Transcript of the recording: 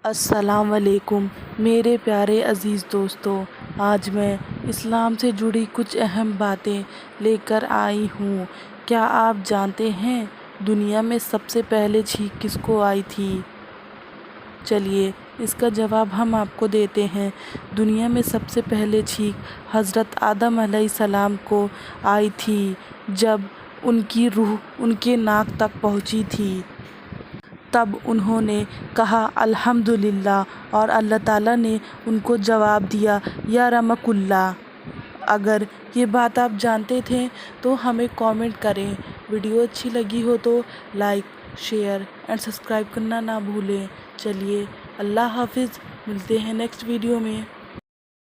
अस्सलाम वालेकुम मेरे प्यारे अज़ीज़ दोस्तों। आज मैं इस्लाम से जुड़ी कुछ अहम बातें लेकर आई हूँ। क्या आप जानते हैं दुनिया में सबसे पहले छींक किसको आई थी? चलिए इसका जवाब हम आपको देते हैं। दुनिया में सबसे पहले छींक हज़रत आदम अलैहिस्सलाम को आई थी, जब उनकी रूह उनके नाक तक पहुँची थी। तब उन्होंने कहा अल्हम्दुलिल्लाह और अल्लाह ताला ने उनको जवाब दिया या रमकुल्लाह। अगर ये बात आप जानते थे तो हमें कमेंट करें। वीडियो अच्छी लगी हो तो लाइक, शेयर एंड सब्सक्राइब करना ना भूलें। चलिए अल्लाह हाफिज़, मिलते हैं नेक्स्ट वीडियो में।